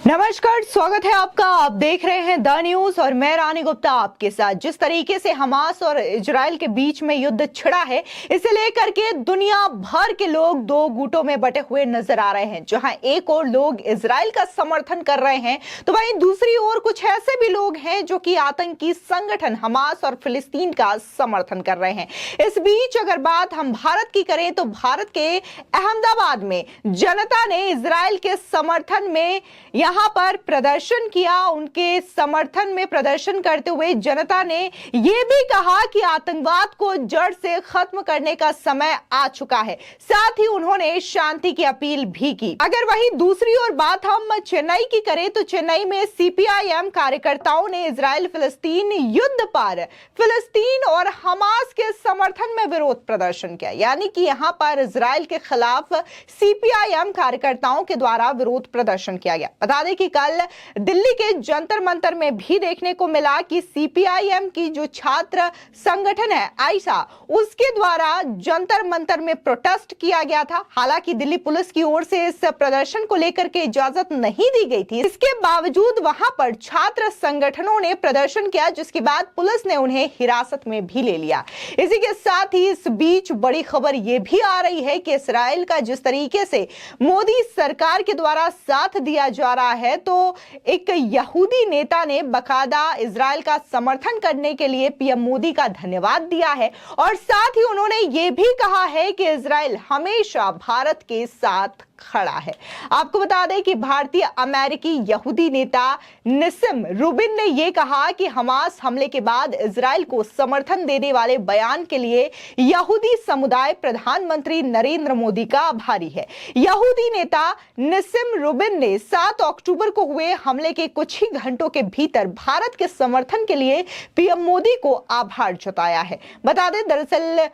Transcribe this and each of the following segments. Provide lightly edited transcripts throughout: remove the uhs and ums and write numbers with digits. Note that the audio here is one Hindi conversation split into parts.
नमस्कार, स्वागत है आपका। आप देख रहे हैं द न्यूज और मैं रानी गुप्ता आपके साथ। जिस तरीके से हमास और इजराइल के बीच में युद्ध छिड़ा है, इसे लेकर के दुनिया भर के लोग दो गुटों में बटे हुए नजर आ रहे हैं। जहां एक और लोग इजराइल का समर्थन कर रहे हैं, तो वहीं दूसरी ओर कुछ ऐसे भी लोग हैं जो कि आतंकी संगठन हमास और फिलिस्तीन का समर्थन कर रहे हैं। इस बीच अगर बात हम भारत की करें तो भारत के अहमदाबाद में जनता ने इजराइल के समर्थन में यहां पर प्रदर्शन किया। उनके समर्थन में प्रदर्शन करते हुए जनता ने यह भी कहा कि आतंकवाद को जड़ से खत्म करने का समय आ चुका है। साथ ही उन्होंने शांति की अपील भी की। अगर वहीं दूसरी ओर बात हम चेन्नई की करें तो चेन्नई में सीपीआईएम कार्यकर्ताओं ने इजराइल फिलिस्तीन युद्ध पर फिलिस्तीन और हमास के समर्थन में विरोध प्रदर्शन किया। यानी कि यहां पर इजराइल के खिलाफ सीपीआईएम कार्यकर्ताओं के द्वारा विरोध प्रदर्शन किया गया। बता दें कि कल दिल्ली के जंतर मंतर में भी देखने को मिला कि सीपीआईएम की जो छात्र संगठन है आईसा, उसके द्वारा जंतर मंतर में प्रोटेस्ट किया गया था। हालांकि दिल्ली पुलिस की ओर से इस प्रदर्शन को लेकर के इजाजत नहीं दी गई थी। इसके बावजूद वहां पर छात्र संगठनों ने प्रदर्शन किया, जिसके बाद पुलिस ने उन्हें हिरासत में भी ले लिया। इसी के साथ ही इस बीच बड़ी खबर यह भी आ रही है कि इस्राएल का जिस तरीके से मोदी सरकार के द्वारा साथ दिया जा रहा है, तो एक यहूदी नेता ने बकायदा इजराइल का समर्थन करने के लिए पीएम मोदी का धन्यवाद दिया है और साथ ही उन्होंने यह भी कहा है कि इजराइल हमेशा भारत के साथ खड़ा है। आपको बता दें कि भारतीय अमेरिकी यहूदी नेता निसिम रुबिन ने यह कहा कि हमास हमले के बाद इजराइल को समर्थन देने वाले बयान के लिए यहूदी समुदाय प्रधानमंत्री नरेंद्र मोदी का आभारी है। यहूदी नेता निसिम रुबिन ने 7 अक्टूबर को हुए हमले के कुछ ही घंटों के भीतर भारत के समर्थन के लिए पीएम मोदी को आभार जताया है। बता दें, दरअसल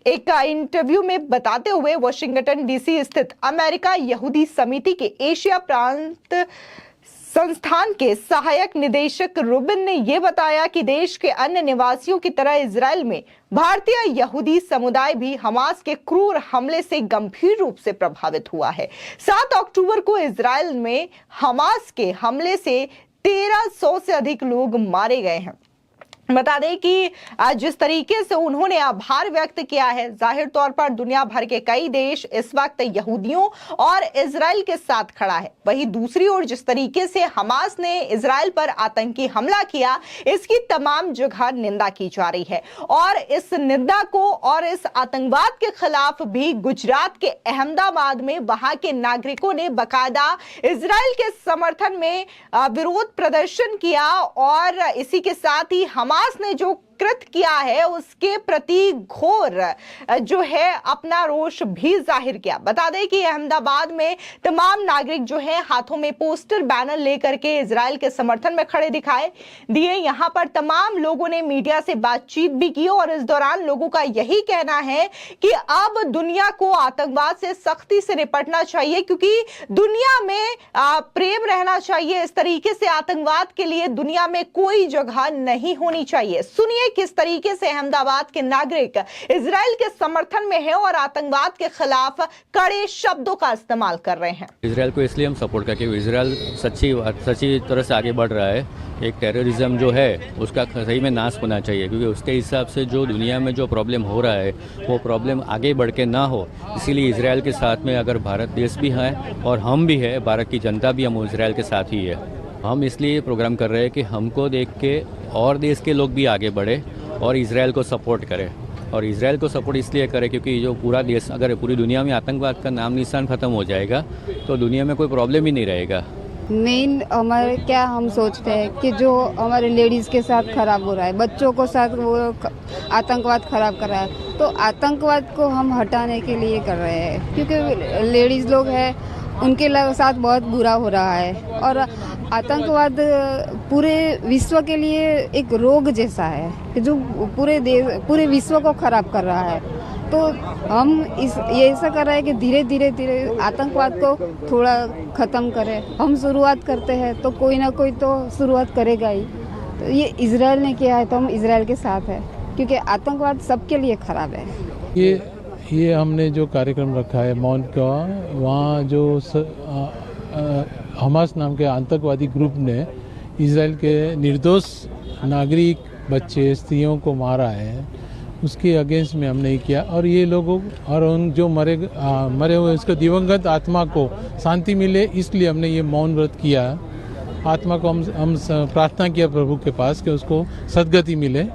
एक इंटरव्यू में बताते हुए वाशिंगटन डीसी स्थित अमेरिका यहूदी समिति के एशिया प्रांत संस्थान के सहायक निदेशक रुबिन ने यह बताया कि देश के अन्य निवासियों की तरह इजराइल में भारतीय यहूदी समुदाय भी हमास के क्रूर हमले से गंभीर रूप से प्रभावित हुआ है। 7 अक्टूबर को इजराइल में हमास के हमले से 1300 से अधिक लोग मारे गए हैं। बता दें कि जिस तरीके से उन्होंने आभार व्यक्त किया है, जाहिर तौर पर दुनिया भर के कई देश इस वक्त यहूदियों और इजराइल के साथ खड़ा है। वहीं दूसरी ओर जिस तरीके से हमास ने इजराइल पर आतंकी हमला किया, इसकी तमाम जगह निंदा की जा रही है और इस निंदा को और इस आतंकवाद के खिलाफ भी गुजरात के अहमदाबाद में वहां के नागरिकों ने बाकायदा इजराइल के समर्थन में विरोध प्रदर्शन किया और इसी के साथ ही हमास ने जो कृत किया है उसके प्रति घोर जो है अपना रोष भी जाहिर किया। बता दें कि अहमदाबाद में तमाम नागरिक जो है हाथों में पोस्टर बैनर लेकर के इजराइल के समर्थन में खड़े दिखाई दिए। यहां पर तमाम लोगों ने मीडिया से बातचीत भी की और इस दौरान लोगों का यही कहना है कि अब दुनिया को आतंकवाद से सख्ती से निपटना चाहिए, क्योंकि दुनिया में प्रेम रहना चाहिए। इस तरीके से आतंकवाद के लिए दुनिया में कोई जगह नहीं होनी चाहिए। सुनिए किस तरीके से अहमदाबाद के नागरिक इजराइल के समर्थन में हैं और आतंकवाद के खिलाफ कड़े शब्दों का इस्तेमाल कर रहे हैं। इजराइल को इसलिए हम सपोर्ट करके, इजराइल सच्ची तरह से आगे बढ़ रहा है। एक टेररिज्म जो है उसका सही में नाश होना चाहिए, क्योंकि उसके हिसाब से जो दुनिया में जो प्रॉब्लम हो रहा है वो प्रॉब्लम आगे बढ़ के ना हो। इसीलिए इजराइल के साथ में अगर भारत देश भी है और हम भी है, भारत की जनता भी हम इजराइल के साथ ही है। हम इसलिए प्रोग्राम कर रहे हैं कि हमको देख के और देश के लोग भी आगे बढ़े और इजराइल को सपोर्ट करें। और इजराइल को सपोर्ट इसलिए करें क्योंकि जो पूरा देश, अगर पूरी दुनिया में आतंकवाद का नाम निशान खत्म हो जाएगा तो दुनिया में कोई प्रॉब्लम ही नहीं रहेगा। मेन हमारे क्या हम सोचते हैं कि जो हमारे लेडीज़ के साथ खराब हो रहा है, बच्चों को साथ वो आतंकवाद खराब कर रहा है, तो आतंकवाद को हम हटाने के लिए कर रहे हैं, क्योंकि लेडीज़ लोग हैं उनके साथ बहुत बुरा हो रहा है और आतंकवाद पूरे विश्व के लिए एक रोग जैसा है जो पूरे विश्व को खराब कर रहा है। तो हम ये ऐसा कर रहे हैं कि धीरे धीरे आतंकवाद को थोड़ा ख़त्म करें। हम शुरुआत करते हैं तो कोई ना कोई तो शुरुआत करेगा ही। तो ये इजराइल ने किया है तो हम इजराइल के साथ हैं, क्योंकि आतंकवाद सबके लिए खराब है। ये हमने जो कार्यक्रम रखा है मौन का, वहाँ जो हमास नाम के आतंकवादी ग्रुप ने इजराइल के निर्दोष नागरिक बच्चे स्त्रियों को मारा है, उसके अगेंस्ट में हमने किया। और ये लोगों और उन जो मरे हुए उसको दिवंगत आत्मा को शांति मिले, इसलिए हमने ये मौन व्रत किया। आत्मा को हम प्रार्थना किया प्रभु के पास कि उसको सद्गति मिले।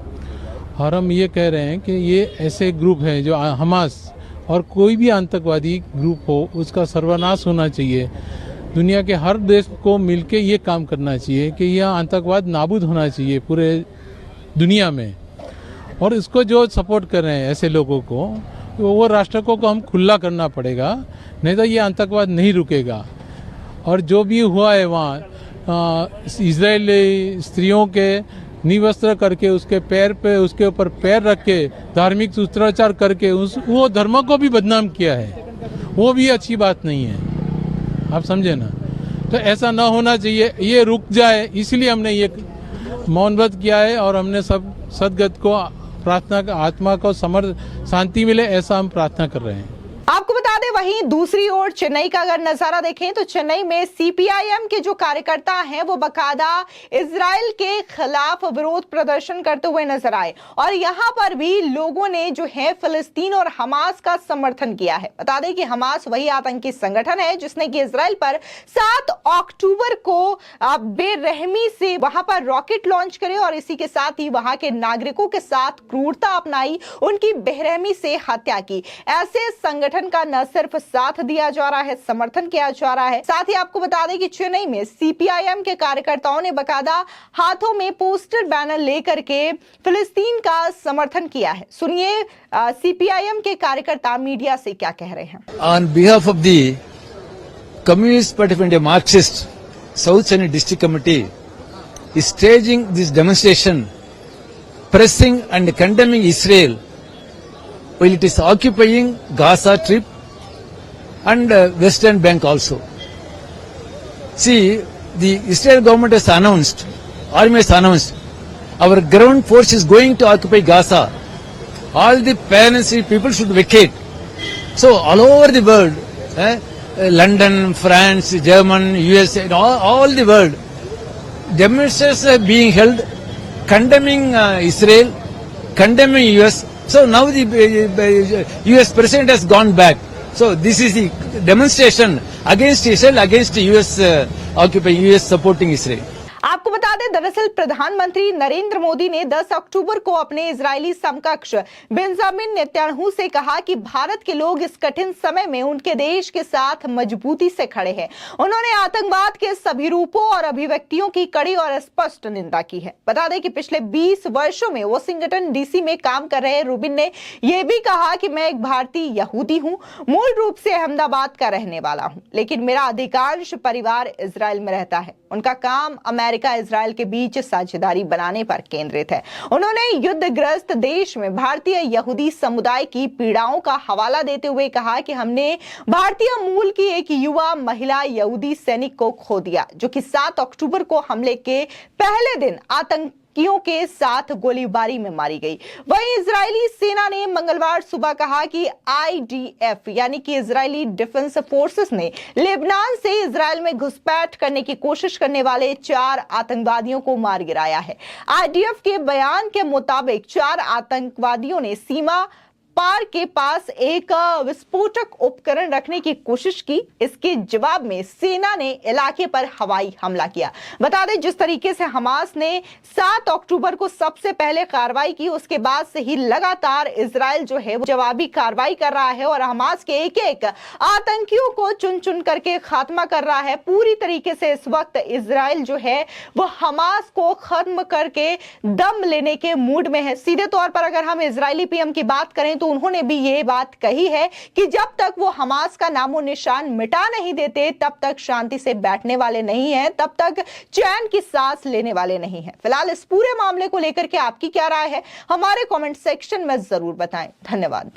और हम ये कह रहे हैं कि ये ऐसे ग्रुप हैं जो हमास और कोई भी आतंकवादी ग्रुप हो उसका सर्वनाश होना चाहिए। दुनिया के हर देश को मिलके ये काम करना चाहिए कि यह आतंकवाद नाबूद होना चाहिए पूरे दुनिया में। और इसको जो सपोर्ट कर रहे हैं ऐसे लोगों को, वो राष्ट्र को हम खुला करना पड़ेगा, नहीं तो ये आतंकवाद नहीं रुकेगा। और जो भी हुआ है वहाँ इजरायली स्त्रियों के निवस्त्र करके उसके पैर पे उसके ऊपर पैर रख के धार्मिक सूत्राचार करके वो धर्म को भी बदनाम किया है, वो भी अच्छी बात नहीं है। आप समझे ना? तो ऐसा ना होना चाहिए, ये रुक जाए, इसलिए हमने ये मौन व्रत किया है। और हमने सब सद्गत को प्रार्थना का आत्मा को शांति मिले, ऐसा हम प्रार्थना कर रहे हैं। आपको बता दें, वहीं दूसरी ओर चेन्नई का अगर नजारा देखें तो चेन्नई में सीपीआईएम के जो कार्यकर्ता हैं वो बकायदा इजराइल के खिलाफ विरोध प्रदर्शन करते हुए नजर आए। और यहां पर भी लोगों ने जो है फिलिस्तीन और हमास का समर्थन किया है। बता दें कि हमास वही आतंकी संगठन है जिसने कि इजराइल पर 7 अक्टूबर को बेरहमी से वहां पर रॉकेट लॉन्च करे और इसी के साथ ही वहां के नागरिकों के साथ क्रूरता अपनाई, उनकी बेरहमी से हत्या की। ऐसे संगठन का न सिर्फ साथ दिया जा रहा है, समर्थन किया जा रहा है, साथ ही आपको बता दें कि चेन्नई में सीपीआईएम के कार्यकर्ताओं ने बकायदा हाथों में पोस्टर बैनर लेकर के फिलिस्तीन का समर्थन किया है। सुनिए सीपीआईएम के कार्यकर्ता मीडिया से क्या कह रहे हैं। On behalf of the communist party of India Marxist south Chennai district committee is staging this demonstration pressing and condemning Israel while it is occupying Gaza Strip and Western Bank also. See, the Israel government has announced, army has announced, our ground force is going to occupy Gaza. All the parents, people should vacate. So all over the world, London, France, Germany, USA, all the world, demonstrations are being held condemning Israel, condemning US. So now the US president has gone back. So this is the demonstration against Israel, against US occupying, US supporting Israel. आपको बता दें, दरअसल प्रधानमंत्री नरेंद्र मोदी ने 10 अक्टूबर को अपने इजरायली समकक्ष बेंजामिन नेतन्याहू से कहा कि भारत के लोग इस कठिन समय में उनके देश के साथ मजबूती से खड़े हैं। उन्होंने आतंकवाद के सभी रूपों और अभिव्यक्तियों की कड़ी और स्पष्ट निंदा की है। बता दें कि पिछले 20 वर्षों में वाशिंगटन डीसी में काम कर रहे रूबिन ने यह भी कहा कि मैं एक भारतीय यहूदी हूं, मूल रूप से अहमदाबाद का रहने वाला हूं, लेकिन मेरा अधिकांश परिवार इजराइल में रहता है। उनका काम अमेरिका इजराइल के बीच साझेदारी बनाने पर केंद्रित है। उन्होंने युद्धग्रस्त देश में भारतीय यहूदी समुदाय की पीड़ाओं का हवाला देते हुए कहा कि हमने भारतीय मूल की एक युवा महिला यहूदी सैनिक को खो दिया, जो कि 7 अक्टूबर को हमले के पहले दिन आतंकियों के साथ गोलीबारी में मारी गई। वहीं इजरायली सेना ने मंगलवार सुबह कहा कि IDF यानी कि इजरायली डिफेंस फोर्सेस ने लेबनान से इजरायल में घुसपैठ करने की कोशिश करने वाले 4 आतंकवादियों को मार गिराया है। IDF के बयान के मुताबिक 4 आतंकवादियों ने सीमा पार के पास एक विस्फोटक उपकरण रखने की कोशिश की। इसके जवाब में सेना ने इलाके पर हवाई हमला किया। बता दें, जिस तरीके से हमास ने 7 अक्टूबर को सबसे पहले कार्रवाई की, उसके बाद से ही लगातार इजरायल जो है वो जवाबी कार्रवाई कर रहा है और हमास के एक-एक आतंकियों को चुन चुन करके खात्मा कर रहा है। पूरी तरीके से इस वक्त इजरायल जो है वो हमास को खत्म करके दम लेने के मूड में है। सीधे तौर पर अगर हम इजरायली पीएम की बात करें तो उन्होंने भी ये बात कही है कि जब तक वो हमास का नामो निशान मिटा नहीं देते तब तक शांति से बैठने वाले नहीं हैं, तब तक चैन की सांस लेने वाले नहीं हैं। फिलहाल इस पूरे मामले को लेकर के आपकी क्या राय है, हमारे कमेंट सेक्शन में जरूर बताएं। धन्यवाद।